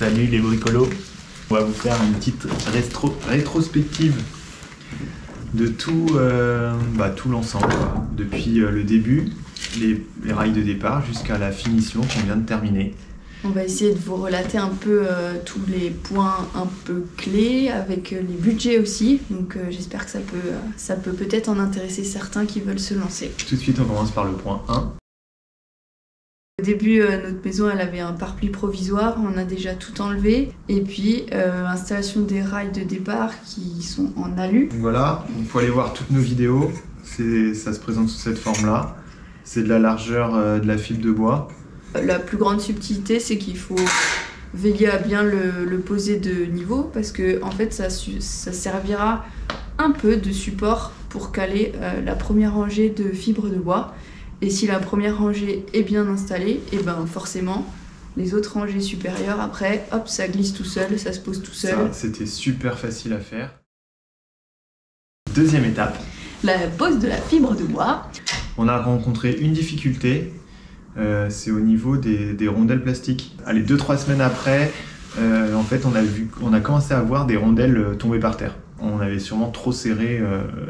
Salut les bricolos. On va vous faire une petite rétrospective de tout l'ensemble, quoi. Depuis le début, les rails de départ jusqu'à la finition qu'on vient de terminer. On va essayer de vous relater un peu tous les points un peu clés avec les budgets aussi. Donc j'espère que ça peut peut-être en intéresser certains qui veulent se lancer. Tout de suite, on commence par le point 1. Au début, notre maison elle avait un pare-pluie provisoire, on a déjà tout enlevé. Et puis installation des rails de départ qui sont en alu. Donc voilà, il faut aller voir toutes nos vidéos. Ça se présente sous cette forme-là. C'est de la largeur de la fibre de bois. La plus grande subtilité, c'est qu'il faut veiller à bien le poser de niveau parce que en fait, ça servira un peu de support pour caler la première rangée de fibres de bois. Et si la première rangée est bien installée, et ben forcément, les autres rangées supérieures, après, hop, ça glisse tout seul, ça se pose tout seul. Ça, c'était super facile à faire. Deuxième étape. La pose de la fibre de bois. On a rencontré une difficulté. C'est au niveau des rondelles plastiques. Allez, 2-3 semaines après, en fait, on a commencé à voir des rondelles tomber par terre. On avait sûrement trop serré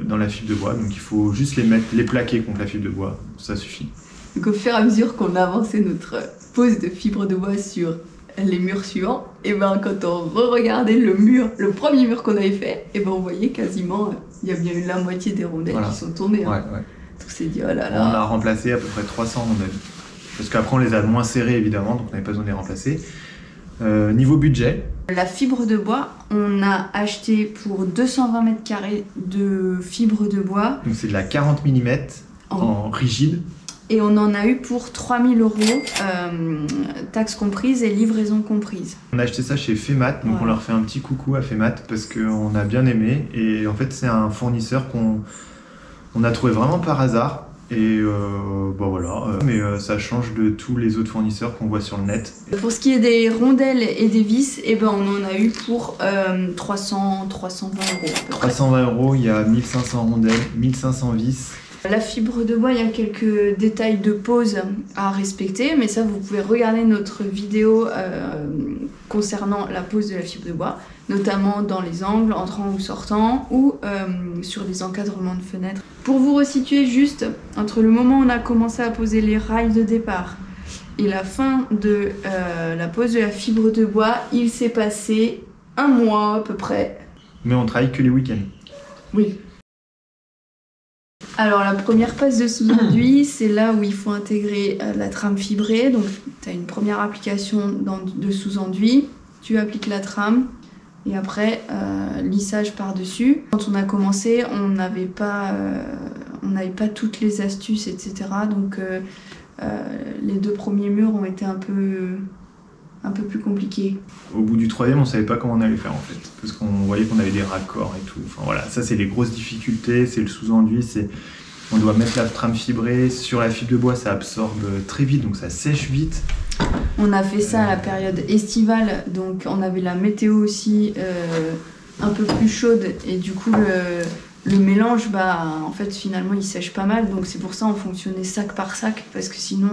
dans la fibre de bois, donc il faut juste les plaquer contre la fibre de bois, ça suffit. Donc au fur et à mesure qu'on a avancé notre pose de fibre de bois sur les murs suivants, et ben quand on re-regardait le premier mur qu'on avait fait, et ben on voyait quasiment, il y a bien eu la moitié des rondelles qui sont tombées. Hein. Ouais. Donc on s'est dit, oh là là. On a remplacé à peu près 300 rondelles. Parce qu'après on les a moins serrées évidemment, donc on n'avait pas besoin de les remplacer. Niveau budget. La fibre de bois, on a acheté pour 220 mètres carrés de fibre de bois. Donc c'est de la 40 mm en rigide. Et on en a eu pour 3 000 €, taxes comprises et livraison comprise. On a acheté ça chez Femat, donc on leur fait un petit coucou à Femat parce qu'on a bien aimé. Et en fait c'est un fournisseur qu'on a trouvé vraiment par hasard. Et mais ça change de tous les autres fournisseurs qu'on voit sur le net. Pour ce qui est des rondelles et des vis, on en a eu pour 320 €. 320 €, il y a 1500 rondelles, 1500 vis. La fibre de bois, il y a quelques détails de pose à respecter, mais ça vous pouvez regarder notre vidéo concernant la pose de la fibre de bois, notamment dans les angles, entrant ou sortant, ou sur les encadrements de fenêtres. Pour vous resituer juste, entre le moment où on a commencé à poser les rails de départ et la fin de la pose de la fibre de bois, il s'est passé 1 mois à peu près. Mais on travaille que les week-ends. Oui. Alors la première passe de sous-enduit, c'est là où il faut intégrer la trame fibrée. Donc tu as une première application de sous-enduit, tu appliques la trame et après lissage par-dessus. Quand on a commencé, on n'avait pas toutes les astuces, etc. Donc les 2 premiers murs ont été un peu plus compliqués. Au bout du 3e, on savait pas comment on allait faire en fait, parce qu'on voyait qu'on avait des raccords et tout. Enfin voilà, ça c'est les grosses difficultés, c'est le sous-enduit, on doit mettre la trame fibrée sur la fibre de bois, ça absorbe très vite, donc ça sèche vite. On a fait ça à la période estivale, donc on avait la météo aussi un peu plus chaude et du coup le mélange, en fait finalement il sèche pas mal, donc c'est pour ça on fonctionnait sac par sac, parce que sinon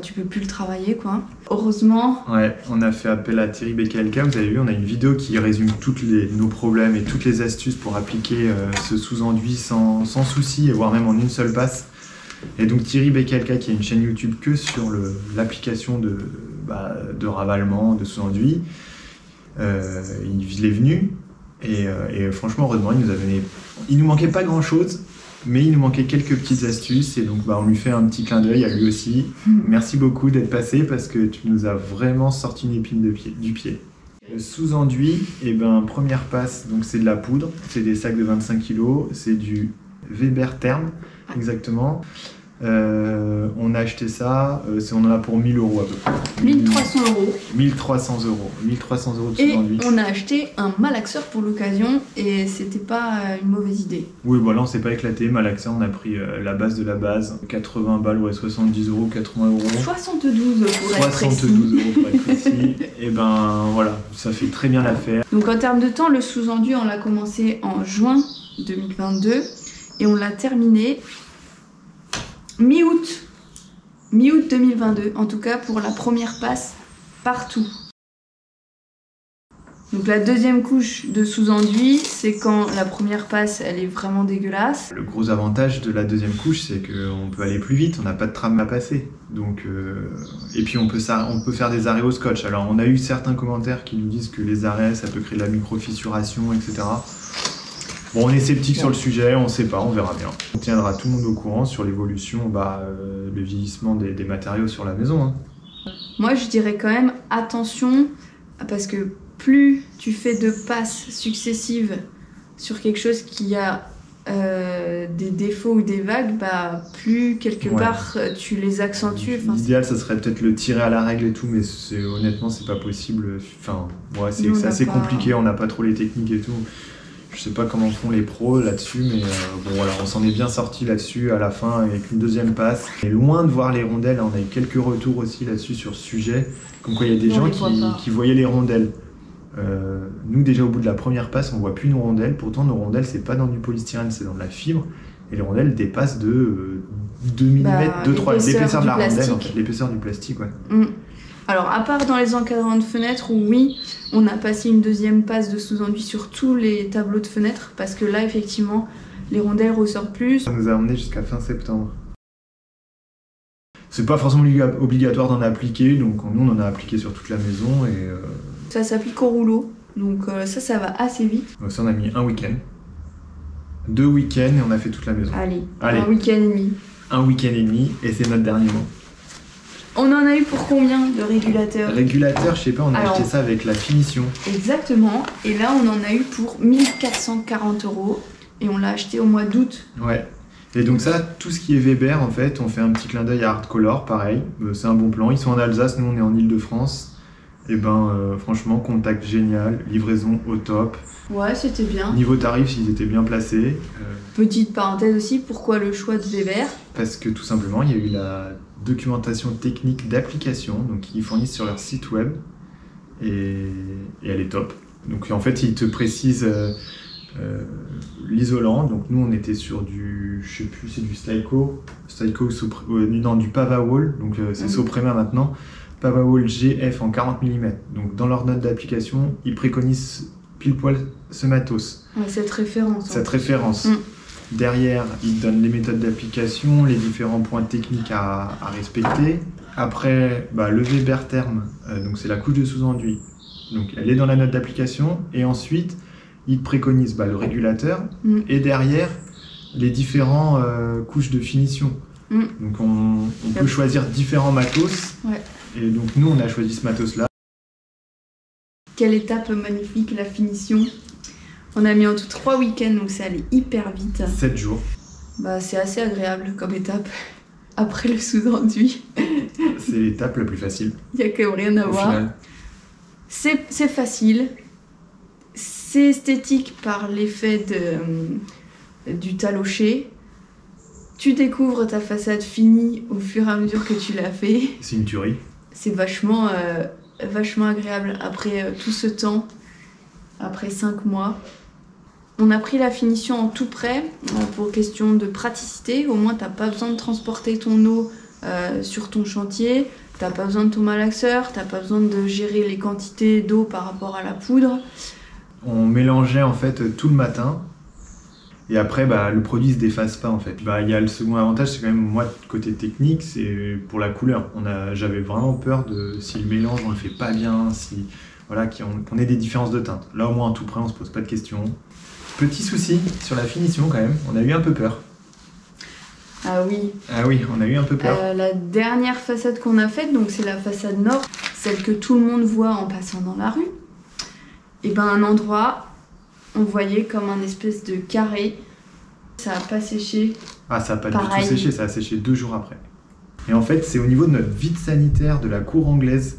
tu peux plus le travailler quoi. Heureusement. Ouais, on a fait appel à Thierry BKLK, vous avez vu, on a une vidéo qui résume nos problèmes et toutes les astuces pour appliquer ce sous-enduit sans souci, voire même en une seule passe. Et donc Thierry BKLK qui a une chaîne YouTube que sur l'application de ravalement, de sous-enduit, il est venu et franchement heureusement il nous manquait pas grand chose. Mais il nous manquait quelques petites astuces et donc on lui fait un petit clin d'œil à lui aussi. Merci beaucoup d'être passé parce que tu nous as vraiment sorti une épine du pied. Le sous-enduit, première passe, donc c'est de la poudre, c'est des sacs de 25 kg, c'est du Weber Therm exactement. On a acheté ça, on en a pour 1 000 € à peu près. 1300 €. 1300 €. 1300 € de sous-enduit. Et on a acheté un malaxeur pour l'occasion et c'était pas une mauvaise idée. Oui, voilà, on s'est pas éclaté. Malaxeur, on a pris la base de la base. 80 balles, 70 €, 80 €. 72 pour être précis. 72 € pour être précis. Et voilà, ça fait très bien l'affaire. Donc en termes de temps, le sous-enduit, on l'a commencé en juin 2022 et on l'a terminé mi-août 2022, en tout cas pour la première passe partout. Donc la deuxième couche de sous-enduit, c'est quand la première passe, elle est vraiment dégueulasse. Le gros avantage de la deuxième couche, c'est qu'on peut aller plus vite, on n'a pas de trame à passer. Donc, et puis on peut faire des arrêts au scotch. Alors on a eu certains commentaires qui nous disent que les arrêts, ça peut créer de la microfissuration, etc. Bon, on est sceptique sur le sujet, on ne sait pas, on verra bien. On tiendra tout le monde au courant sur l'évolution, le vieillissement des matériaux sur la maison. Hein. Moi, je dirais quand même attention, parce que plus tu fais de passes successives sur quelque chose qui a des défauts ou des vagues, plus quelque part tu les accentues. L'idéal, ça serait peut-être le tirer à la règle et tout, mais honnêtement, c'est pas possible. Enfin, c'est assez compliqué, on n'a pas trop les techniques et tout. Je sais pas comment font les pros là-dessus, mais voilà, on s'en est bien sorti là-dessus à la fin avec une deuxième passe. Et loin de voir les rondelles, on a eu quelques retours aussi là-dessus sur ce sujet, comme quoi il y a des gens qui voyaient les rondelles. Nous déjà au bout de la première passe, on voit plus nos rondelles. Pourtant nos rondelles, c'est pas dans du polystyrène, c'est dans de la fibre. Et les rondelles dépassent de 2 mm, 2-3, l'épaisseur de la rondelle en fait, l'épaisseur du plastique. Ouais. Alors, à part dans les encadrants de fenêtres, où oui, on a passé une deuxième passe de sous-enduit sur tous les tableaux de fenêtres, parce que là, effectivement, les rondelles ressortent plus. Ça nous a emmené jusqu'à fin septembre. C'est pas forcément obligatoire d'en appliquer, donc nous, on en a appliqué sur toute la maison. Et ça s'applique au rouleau, donc ça va assez vite. Donc ça, on a mis un week-end. 2 week-ends et on a fait toute la maison. Allez. Un week-end et demi. Un week-end et demi, et c'est notre dernier mot. On en a eu pour combien de régulateurs ? Régulateur, je sais pas, on a acheté ça avec la finition. Exactement, et là on en a eu pour 1440 € et on l'a acheté au mois d'août. Ouais, et donc ça, tout ce qui est Weber, en fait, on fait un petit clin d'œil à Hardcolor, pareil, c'est un bon plan. Ils sont en Alsace, nous on est en Île-de-France. Et franchement, contact génial, livraison au top. Ouais, c'était bien. Niveau tarif, ils étaient bien placés. Petite parenthèse aussi, pourquoi le choix de Weber ? Parce que tout simplement, il y a eu la documentation technique d'application, donc ils fournissent sur leur site web, et elle est top. Donc en fait, ils te précisent l'isolant. Donc nous, on était sur du, je sais plus, c'est du Styco du Pavawall, donc c'est Soprema maintenant. Pavawall GF en 40 mm. Donc dans leur note d'application, ils préconisent pile poil ce matos. Ouais, cette référence. Derrière, ils donnent les méthodes d'application, les différents points techniques à respecter. Après, le Weber terme, donc c'est la couche de sous-enduit. Donc elle est dans la note d'application. Et ensuite, ils préconisent le régulateur. Et derrière, les différents couches de finition. Donc on peut choisir différents matos. Ouais. Et donc nous, on a choisi ce matos-là. Quelle étape magnifique, la finition. On a mis en tout 3 week-ends, donc c'est allé hyper vite. 7 jours. C'est assez agréable comme étape. Après le sous-enduit. C'est l'étape la plus facile. Il n'y a quand même rien à voir. Final. C'est facile. C'est esthétique par l'effet du talocher. Tu découvres ta façade finie au fur et à mesure que tu l'as fait. C'est une tuerie. C'est vachement agréable après tout ce temps, après 5 mois. On a pris la finition en tout prêt pour question de praticité. Au moins, t'as pas besoin de transporter ton eau sur ton chantier. T'as pas besoin de ton malaxeur. T'as pas besoin de gérer les quantités d'eau par rapport à la poudre. On mélangeait en fait tout le matin. Et après, le produit se déface pas en fait. Il y a le second avantage, c'est quand même moi côté technique, c'est pour la couleur. J'avais vraiment peur de si le mélange on le fait pas bien, qu'on ait des différences de teinte. Là au moins en tout près, on se pose pas de questions. Petit souci sur la finition quand même, on a eu un peu peur. Ah oui. Ah oui, on a eu un peu peur. La dernière façade qu'on a faite, donc c'est la façade nord, celle que tout le monde voit en passant dans la rue. Et un endroit, on voyait comme un espèce de carré. Ça a pas séché. Ah, ça a pas du tout séché, ça a séché 2 jours après. Et en fait, c'est au niveau de notre vide sanitaire de la cour anglaise.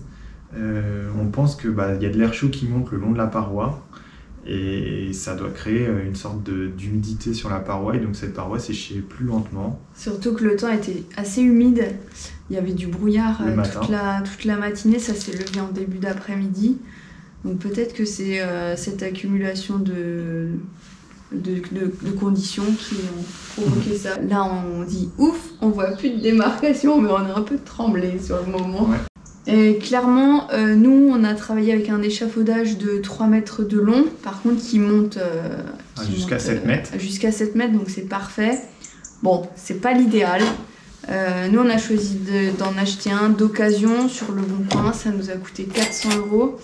On pense que y a de l'air chaud qui monte le long de la paroi. Et ça doit créer une sorte d'humidité sur la paroi. Et donc cette paroi séchait plus lentement. Surtout que le temps était assez humide. Il y avait du brouillard toute la matinée. Ça s'est levé en début d'après-midi. Donc peut-être que c'est cette accumulation de conditions qui ont provoqué ça. Là, on dit ouf, on voit plus de démarcation, mais on a un peu tremblé sur le moment. Ouais. Et clairement, nous, on a travaillé avec un échafaudage de 3 mètres de long, par contre, qui monte jusqu'à 7 mètres. Jusqu'à 7 mètres, donc c'est parfait. Bon, c'est pas l'idéal. Nous, on a choisi d'en acheter un d'occasion sur le Bon Coin. Ça nous a coûté 400 €.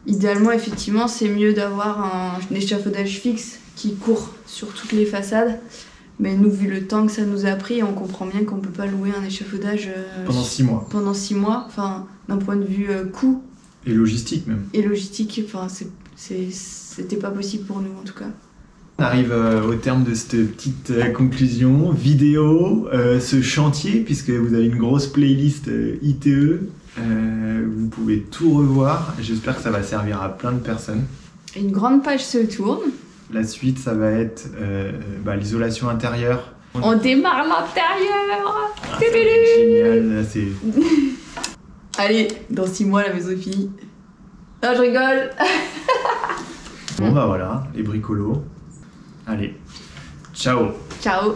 Idéalement, effectivement, c'est mieux d'avoir un échafaudage fixe qui court sur toutes les façades. Mais nous, vu le temps que ça nous a pris, on comprend bien qu'on peut pas louer un échafaudage pendant 6 mois. Pendant 6 mois, enfin, d'un point de vue coût. Et logistique même. Et logistique, enfin, c'était pas possible pour nous en tout cas. On arrive au terme de cette petite conclusion vidéo, ce chantier, puisque vous avez une grosse playlist ITE, vous pouvez tout revoir. J'espère que ça va servir à plein de personnes. Une grande page se tourne. La suite, ça va être l'isolation intérieure. On démarre l'intérieur. Génial, là c'est... Allez, dans 6 mois la Mésophie. Non, je rigole. Bon bah voilà, les bricolos. Allez, ciao. Ciao.